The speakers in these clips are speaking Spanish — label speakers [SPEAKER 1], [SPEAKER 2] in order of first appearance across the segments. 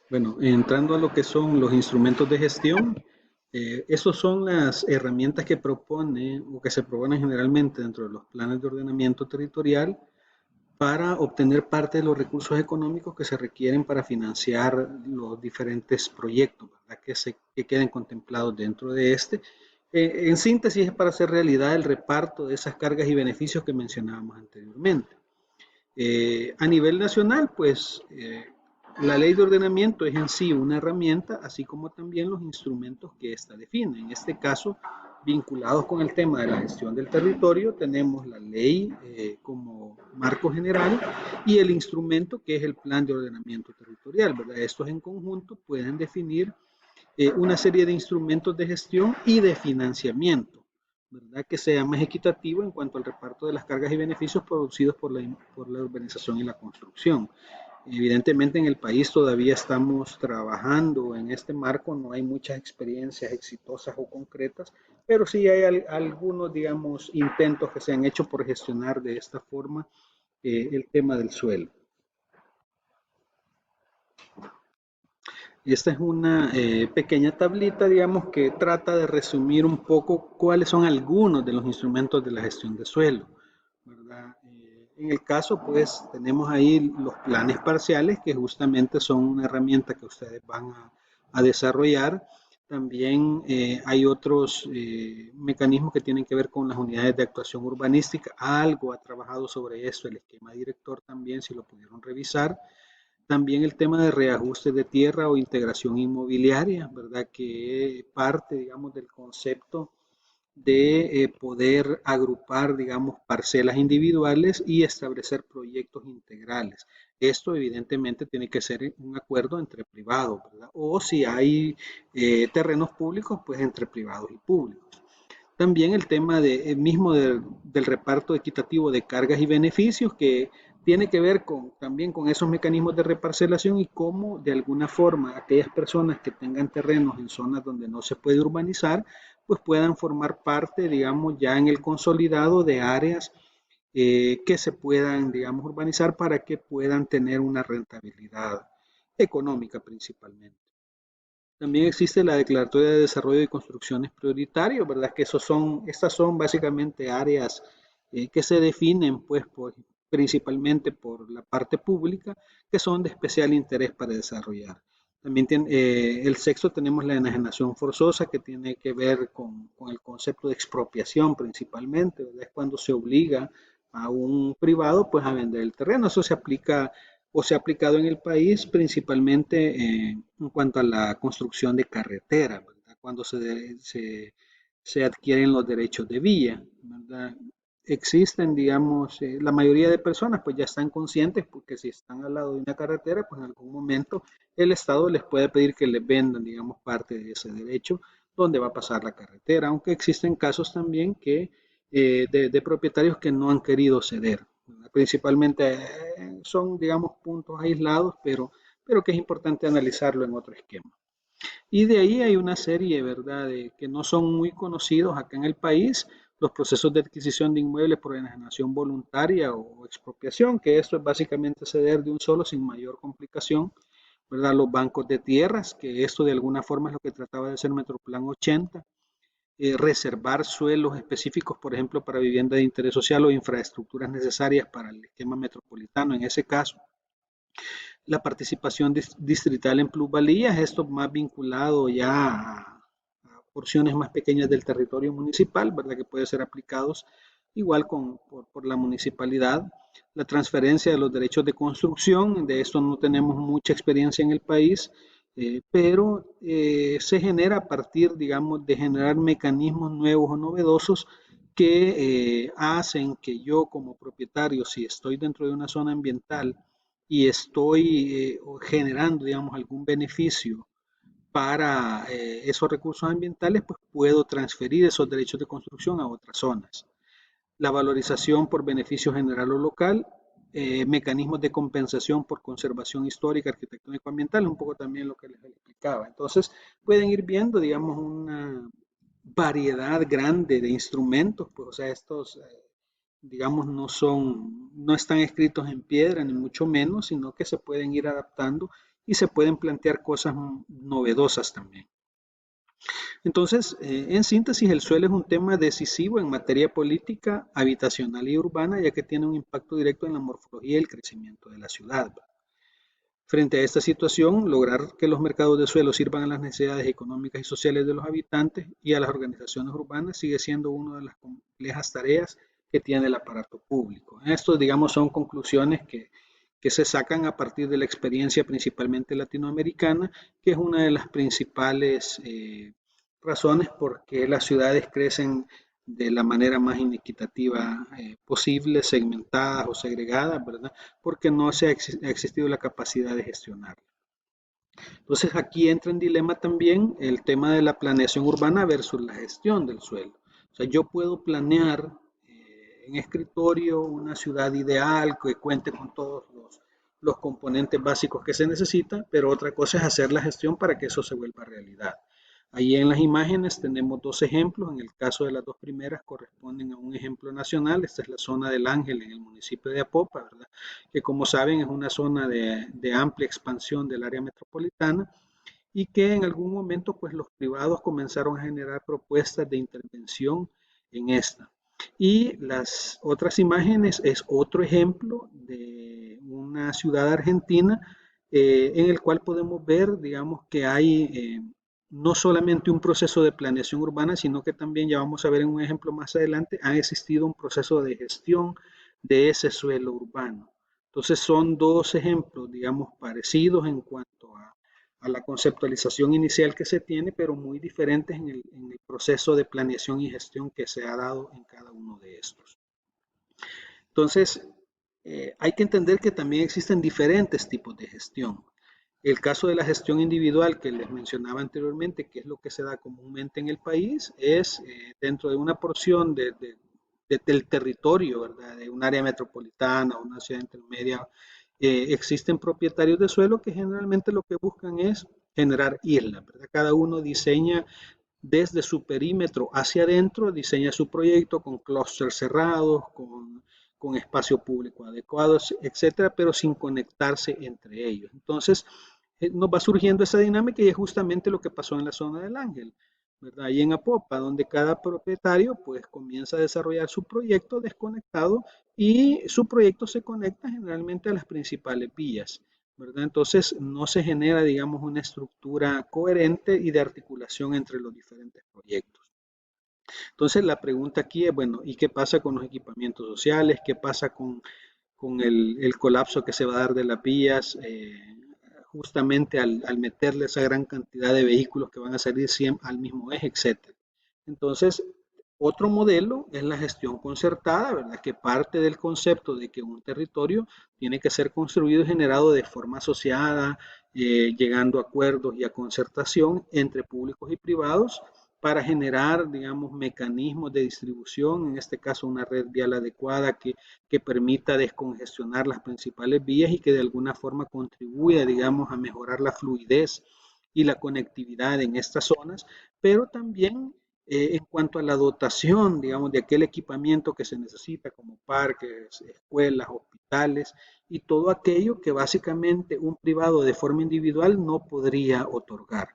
[SPEAKER 1] Bueno, entrando a lo que son los instrumentos de gestión, esos son las herramientas que propone o que se proponen generalmente dentro de los planes de ordenamiento territorial para obtener parte de los recursos económicos que se requieren para financiar los diferentes proyectos, ¿verdad? Que queden contemplados dentro de este. En síntesis, es para hacer realidad el reparto de esas cargas y beneficios que mencionábamos anteriormente. A nivel nacional, pues la ley de ordenamiento es en sí una herramienta, así como también los instrumentos que ésta define. En este caso, vinculados con el tema de la gestión del territorio, tenemos la ley como marco general y el instrumento que es el plan de ordenamiento territorial, ¿verdad? Estos en conjunto pueden definir una serie de instrumentos de gestión y de financiamiento, ¿verdad? Que sea más equitativo en cuanto al reparto de las cargas y beneficios producidos por la urbanización y la construcción. Evidentemente en el país todavía estamos trabajando en este marco, no hay muchas experiencias exitosas o concretas, pero sí hay algunos, digamos, intentos que se han hecho por gestionar de esta forma el tema del suelo. Esta es una pequeña tablita, digamos, que trata de resumir un poco cuáles son algunos de los instrumentos de la gestión de suelo, ¿verdad? En el caso, pues, tenemos ahí los planes parciales, que justamente son una herramienta que ustedes van a desarrollar. También hay otros mecanismos que tienen que ver con las unidades de actuación urbanística. Algo ha trabajado sobre eso el esquema director también, si lo pudieron revisar. También el tema de reajuste de tierra o integración inmobiliaria, ¿verdad? Que parte, digamos, del concepto de poder agrupar, digamos, parcelas individuales y establecer proyectos integrales. Esto evidentemente tiene que ser un acuerdo entre privados, ¿verdad? O si hay terrenos públicos, pues entre privados y públicos. También el tema mismo del reparto equitativo de cargas y beneficios que tiene que ver también con esos mecanismos de reparcelación y cómo de alguna forma aquellas personas que tengan terrenos en zonas donde no se puede urbanizar, pues puedan formar parte, digamos, ya en el consolidado de áreas que se puedan, digamos, urbanizar para que puedan tener una rentabilidad económica principalmente. También existe la Declaratoria de Desarrollo de Construcciones Prioritarias, ¿verdad? Que estas son básicamente áreas que se definen, pues, principalmente por la parte pública, que son de especial interés para desarrollar. También el sexto tenemos la enajenación forzosa, que tiene que ver con el concepto de expropiación principalmente, ¿verdad? Es cuando se obliga a un privado, pues, a vender el terreno. Eso se aplica o se ha aplicado en el país principalmente en cuanto a la construcción de carreteras, ¿verdad? Cuando se adquieren los derechos de vía, ¿verdad? Existen, digamos, la mayoría de personas pues ya están conscientes porque si están al lado de una carretera, pues en algún momento el Estado les puede pedir que les vendan, digamos, parte de ese derecho donde va a pasar la carretera, aunque existen casos también de propietarios que no han querido ceder. Principalmente son, digamos, puntos aislados, pero que es importante analizarlo en otro esquema. Y de ahí hay una serie, ¿verdad?, que no son muy conocidos acá en el país, los procesos de adquisición de inmuebles por enajenación voluntaria o expropiación, que esto es básicamente ceder de un solo sin mayor complicación, ¿verdad? Los bancos de tierras, que esto de alguna forma es lo que trataba de hacer Metroplan 80, reservar suelos específicos, por ejemplo, para vivienda de interés social o infraestructuras necesarias para el esquema metropolitano, en ese caso. La participación distrital en plusvalías, esto más vinculado ya a porciones más pequeñas del territorio municipal, ¿verdad? Que puede ser aplicados igual por la municipalidad. La transferencia de los derechos de construcción, de esto no tenemos mucha experiencia en el país, pero se genera a partir, digamos, de generar mecanismos nuevos o novedosos que hacen que yo como propietario, si estoy dentro de una zona ambiental y estoy generando, digamos, algún beneficio para esos recursos ambientales, pues puedo transferir esos derechos de construcción a otras zonas. La valorización por beneficio general o local, mecanismos de compensación por conservación histórica, arquitectónico ambiental, un poco también lo que les explicaba. Entonces, pueden ir viendo, digamos, una variedad grande de instrumentos, pues, o sea, estos digamos, no están escritos en piedra, ni mucho menos, sino que se pueden ir adaptando y se pueden plantear cosas novedosas también. Entonces, en síntesis, el suelo es un tema decisivo en materia política, habitacional y urbana, ya que tiene un impacto directo en la morfología y el crecimiento de la ciudad. Frente a esta situación, lograr que los mercados de suelo sirvan a las necesidades económicas y sociales de los habitantes y a las organizaciones urbanas sigue siendo una de las complejas tareas que tiene el aparato público. Estos, digamos, son conclusiones que se sacan a partir de la experiencia principalmente latinoamericana, que es una de las principales razones por qué las ciudades crecen de la manera más inequitativa posible, segmentadas o segregadas, ¿verdad? Porque no se ha existido la capacidad de gestionar. Entonces aquí entra en dilema también el tema de la planeación urbana versus la gestión del suelo. O sea, yo puedo planear en escritorio una ciudad ideal que cuente con todos los componentes básicos que se necesitan, pero otra cosa es hacer la gestión para que eso se vuelva realidad. Ahí en las imágenes tenemos dos ejemplos. En el caso de las dos primeras corresponden a un ejemplo nacional. Esta es la zona del Ángel en el municipio de Apopa, ¿verdad? Que como saben es una zona de amplia expansión del área metropolitana y que en algún momento pues los privados comenzaron a generar propuestas de intervención en esta. Y las otras imágenes es otro ejemplo de una ciudad argentina en el cual podemos ver, digamos, que hay no solamente un proceso de planeación urbana, sino que también, ya vamos a ver en un ejemplo más adelante, ha existido un proceso de gestión de ese suelo urbano. Entonces son dos ejemplos, digamos, parecidos en cuanto a la conceptualización inicial que se tiene, pero muy diferentes en el proceso de planeación y gestión que se ha dado en cada uno de estos. Entonces, hay que entender que también existen diferentes tipos de gestión. El caso de la gestión individual que les mencionaba anteriormente, que es lo que se da comúnmente en el país, es dentro de una porción del territorio, ¿verdad? De un área metropolitana o una ciudad intermedia, existen propietarios de suelo que generalmente lo que buscan es generar islas, ¿verdad? Cada uno diseña desde su perímetro hacia adentro, diseña su proyecto con clústeres cerrados, con espacio público adecuado, etcétera, pero sin conectarse entre ellos. Entonces, nos va surgiendo esa dinámica y es justamente lo que pasó en la zona del Ángel, ¿verdad? Ahí en Apopa, donde cada propietario pues comienza a desarrollar su proyecto desconectado y su proyecto se conecta generalmente a las principales vías, ¿verdad? Entonces no se genera, digamos, una estructura coherente y de articulación entre los diferentes proyectos. Entonces la pregunta aquí es, bueno, ¿y qué pasa con los equipamientos sociales? ¿Qué pasa con el colapso que se va a dar de las vías? Justamente al meterle esa gran cantidad de vehículos que van a salir siempre al mismo eje, etcétera. Entonces, otro modelo es la gestión concertada, ¿verdad? Que parte del concepto de que un territorio tiene que ser construido y generado de forma asociada, llegando a acuerdos y a concertación entre públicos y privados para generar, digamos, mecanismos de distribución, en este caso una red vial adecuada que permita descongestionar las principales vías y que de alguna forma contribuya, digamos, a mejorar la fluidez y la conectividad en estas zonas, pero también en cuanto a la dotación, digamos, de aquel equipamiento que se necesita, como parques, escuelas, hospitales y todo aquello que básicamente un privado de forma individual no podría otorgar.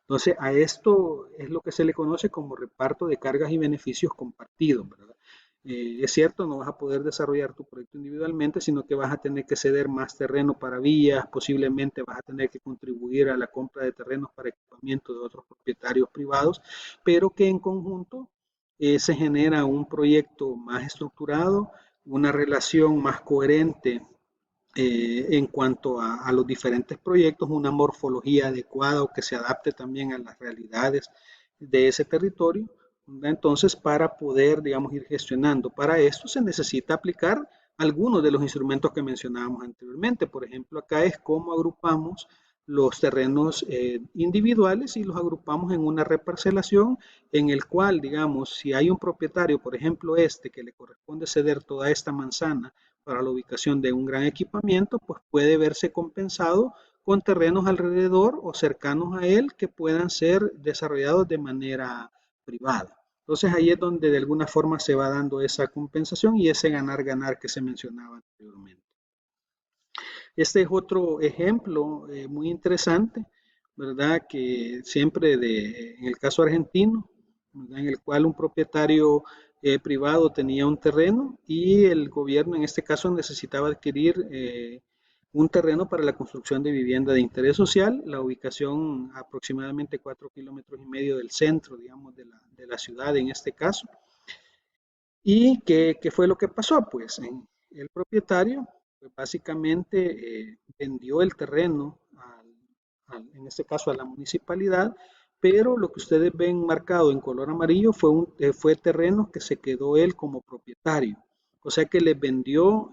[SPEAKER 1] Entonces, a esto es lo que se le conoce como reparto de cargas y beneficios compartidos, ¿verdad? Es cierto, no vas a poder desarrollar tu proyecto individualmente, sino que vas a tener que ceder más terreno para vías, posiblemente vas a tener que contribuir a la compra de terrenos para equipamiento de otros propietarios privados, pero que en conjunto se genera un proyecto más estructurado, una relación más coherente en cuanto a los diferentes proyectos, una morfología adecuada o que se adapte también a las realidades de ese territorio. ¿Verdad? Entonces, para poder, digamos, ir gestionando, para esto se necesita aplicar algunos de los instrumentos que mencionábamos anteriormente. Por ejemplo, acá es cómo agrupamos los terrenos individuales y los agrupamos en una reparcelación en el cual, digamos, si hay un propietario, por ejemplo, este, que le corresponde ceder toda esta manzana para la ubicación de un gran equipamiento, pues puede verse compensado con terrenos alrededor o cercanos a él que puedan ser desarrollados de manera privada. Entonces ahí es donde de alguna forma se va dando esa compensación y ese ganar-ganar que se mencionaba anteriormente. Este es otro ejemplo muy interesante, ¿verdad? Que siempre en el caso argentino, ¿verdad? En el cual un propietario privado tenía un terreno y el gobierno en este caso necesitaba adquirir un terreno para la construcción de vivienda de interés social, la ubicación aproximadamente 4,5 kilómetros del centro, digamos, de la ciudad en este caso. ¿Y qué fue lo que pasó? Pues el propietario pues, básicamente vendió el terreno, en este caso a la municipalidad, pero lo que ustedes ven marcado en color amarillo fue terreno que se quedó él como propietario. O sea que les vendió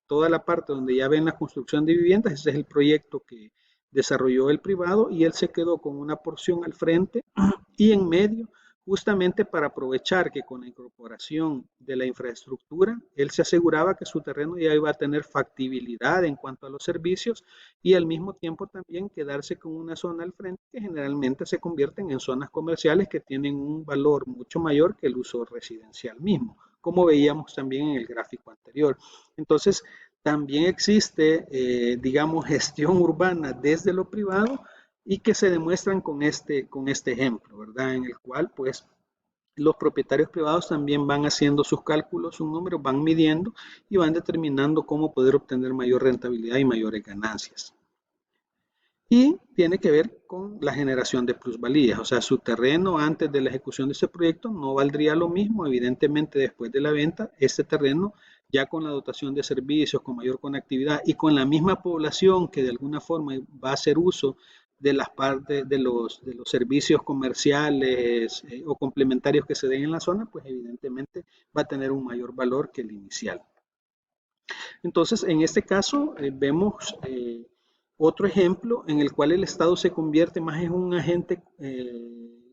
[SPEAKER 1] toda la parte donde ya ven la construcción de viviendas, ese es el proyecto que desarrolló el privado y él se quedó con una porción al frente y en medio justamente para aprovechar que con la incorporación de la infraestructura, él se aseguraba que su terreno ya iba a tener factibilidad en cuanto a los servicios y al mismo tiempo también quedarse con una zona al frente que generalmente se convierten en zonas comerciales que tienen un valor mucho mayor que el uso residencial mismo, como veíamos también en el gráfico anterior. Entonces, también existe, digamos, gestión urbana desde lo privado y que se demuestran con este ejemplo, ¿verdad? En el cual, pues, los propietarios privados también van haciendo sus cálculos, sus números, van midiendo y van determinando cómo poder obtener mayor rentabilidad y mayores ganancias. Y tiene que ver con la generación de plusvalías, o sea, su terreno antes de la ejecución de ese proyecto no valdría lo mismo, evidentemente después de la venta, este terreno ya con la dotación de servicios, con mayor conectividad y con la misma población que de alguna forma va a hacer uso de las partes de los servicios comerciales o complementarios que se den en la zona, pues evidentemente va a tener un mayor valor que el inicial. Entonces, en este caso, vemos otro ejemplo en el cual el Estado se convierte más en un agente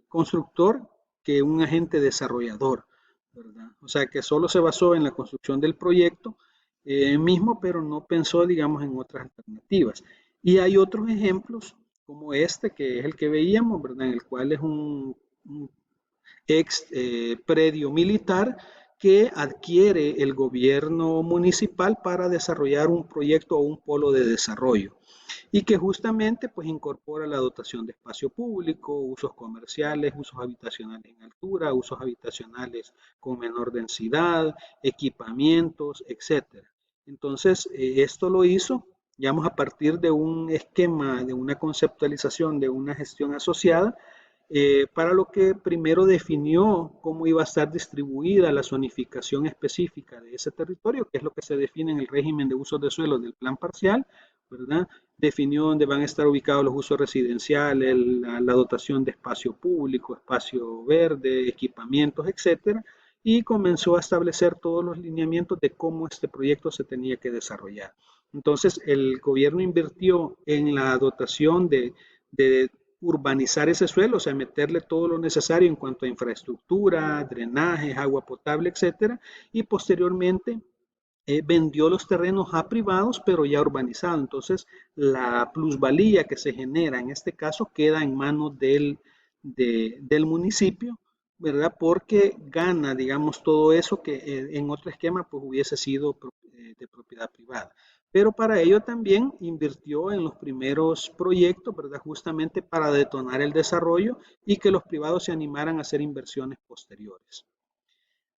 [SPEAKER 1] constructor que un agente desarrollador, ¿verdad? O sea, que solo se basó en la construcción del proyecto mismo, pero no pensó, digamos, en otras alternativas. Y hay otros ejemplos como este, que es el que veíamos, ¿verdad? En el cual es un ex predio militar que adquiere el gobierno municipal para desarrollar un proyecto o un polo de desarrollo y que justamente pues incorpora la dotación de espacio público, usos comerciales, usos habitacionales en altura, usos habitacionales con menor densidad, equipamientos, etcétera. Entonces, esto lo hizo, digamos, a partir de un esquema, de una conceptualización, de una gestión asociada, para lo que primero definió cómo iba a estar distribuida la zonificación específica de ese territorio, que es lo que se define en el régimen de usos de suelo del plan parcial, ¿verdad? Definió dónde van a estar ubicados los usos residenciales, la dotación de espacio público, espacio verde, equipamientos, etcétera, y comenzó a establecer todos los lineamientos de cómo este proyecto se tenía que desarrollar. Entonces, el gobierno invirtió en la dotación de urbanizar ese suelo, o sea, meterle todo lo necesario en cuanto a infraestructura, drenajes, agua potable, etcétera, y posteriormente vendió los terrenos a privados, pero ya urbanizados. Entonces, la plusvalía que se genera en este caso queda en manos del municipio, ¿verdad? Porque gana, digamos, todo eso que en otro esquema pues hubiese sido de propiedad privada. Pero para ello también invirtió en los primeros proyectos, ¿verdad? Justamente para detonar el desarrollo y que los privados se animaran a hacer inversiones posteriores.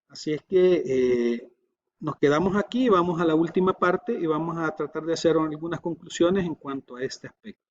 [SPEAKER 1] Así es que nos quedamos aquí, vamos a la última parte y vamos a tratar de hacer algunas conclusiones en cuanto a este aspecto.